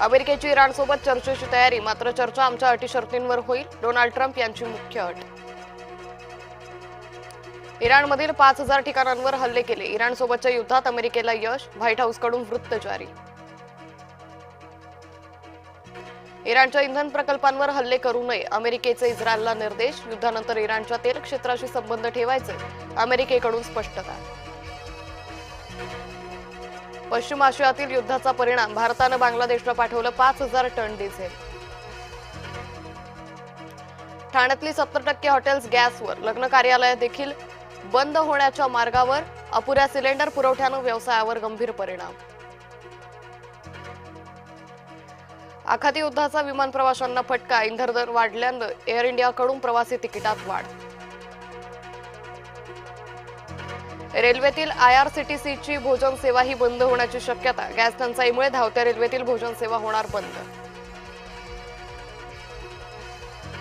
अमेरिकेची इराणसोबत चर्चेची तयारी, मात्र चर्चा आमच्या अटी शर्तींवर होईल, डोनाल्ड ट्रम्प यांची मुख्य अट. इराणमधील 5,000 ठिकाणांवर हल्ले केले, इराणसोबतच्या युद्धात अमेरिकेला यश, व्हाईट हाऊसकडून वृत्त जारी. इराणच्या इंधन प्रकल्पांवर हल्ले करू नये, अमेरिकेचे इस्रायलला निर्देश, युद्धानंतर इराणच्या तेल क्षेत्राशी संबंध ठेवायचे, अमेरिकेकडून स्पष्टता. पश्चिम आशियातील युद्धाचा परिणाम, भारतानं बांगलादेशला पाठवलं 5,000 टन डिझेल. ठाण्यातली 70% हॉटेल्स गॅसवर, लग्न कार्यालय देखील बंद होण्याच्या मार्गावर, अपुऱ्या सिलेंडर पुरवठ्यानं व्यवसायावर गंभीर परिणाम. आखाती युद्धाचा विमान प्रवाशांना फटका, इंधन दर वाढल्यानं एअर इंडियाकडून प्रवासी तिकिटात वाढ. रेल्वेतील IRCTCची भोजन सेवाही बंद होण्याची शक्यता, गॅस टंचाईमुळे धावत्या रेल्वेतील भोजन सेवा होणार बंद.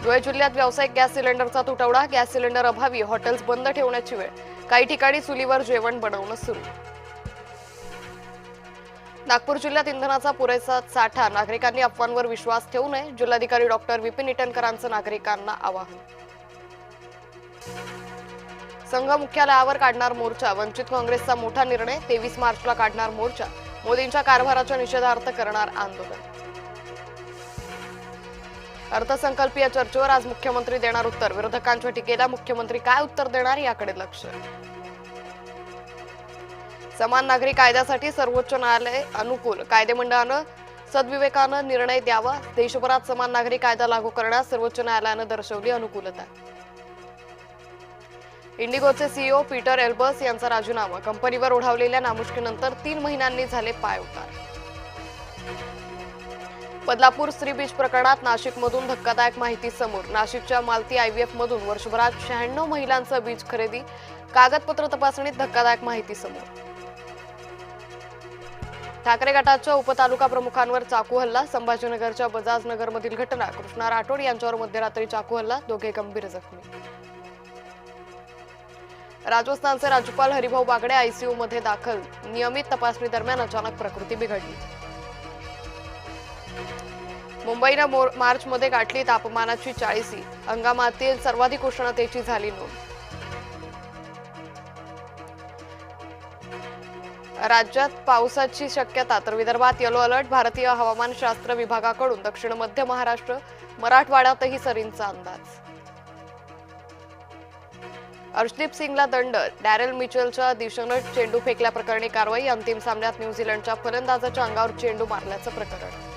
धुळे जिल्ह्यात व्यावसायिक गॅस सिलेंडरचा तुटवडा, गॅस सिलेंडर अभावी हॉटेल्स बंद ठेवण्याची वेळ, काही ठिकाणी चुलीवर जेवण बनवणं सुरू. नागपूर जिल्ह्यात इंधनाचा पुरेसा साठा, नागरिकांनी अफवांवर विश्वास ठेवू नये, जिल्हाधिकारी डॉक्टर विपिन ईटनकरांचं नागरिकांना आवाहन. संघ मुख्यालयावर काढणार मोर्चा, वंचित काँग्रेसचा मोठा निर्णय, 23 मार्चला काढणार मोर्चा, मोदींच्या कारभाराच्या निषेधार्थ करणार आंदोलन. अर्थसंकल्पीय चर्चेवर आज मुख्यमंत्री देणार उत्तर, विरोधकांच्या टीकेला मुख्यमंत्री काय उत्तर देणार याकडे लक्ष. समान नागरी कायद्यासाठी सर्वोच्च न्यायालय अनुकूल, कायदेमंडळानं सद्विवेकानं निर्णय द्यावा, देशभरात समान नागरी कायदा लागू करण्यास सर्वोच्च न्यायालयानं दर्शवली अनुकूलता. इंडिगोचे सीईओ पीटर एल्बर्स यांचा राजीनामा, कंपनीवर ओढावलेल्या नामुष्कीनंतर 3 महिन्यांनी झाले पायउतार. बदलापूर स्त्री बीच प्रकरणात नाशिकमधून धक्कादायक माहिती समोर, नाशिकच्या मालती IVF मधून वर्षभरात 96 महिलांचं बीज खरेदी, कागदपत्र तपासणीत धक्कादायक माहिती समोर. ठाकरे गटाच्या उपतालुका प्रमुखांवर चाकू हल्ला, संभाजीनगरच्या बजाजनगरमधील घटना, कृष्णा राठोड यांच्यावर मध्यरात्री चाकू हल्ला, दोघे गंभीर जखमी. राजस्थानचे राज्यपाल हरिभाऊ बागडे ICU मध्ये दाखल, नियमित तपासणी दरम्यान अचानक प्रकृती बिघडली. मुंबईनं मार्चमध्ये गाठली तापमानाची 40, हंगामातील सर्वाधिक उष्णतेची झाली नोंद. राज्यात पावसाची शक्यता, तर विदर्भात येलो अलर्ट, भारतीय हवामानशास्त्र विभागाकडून दक्षिण मध्य महाराष्ट्र, मराठवाड्यातही सरींचा अंदाज. अर्शदीप सिंगला दंड, डॅरेल मिचेलच्या दिशेनं चेंडू फेकल्याप्रकरणी कारवाई, अंतिम सामन्यात न्यूझीलंडच्या फलंदाजाच्या अंगावर चेंडू मारल्याचं प्रकरण.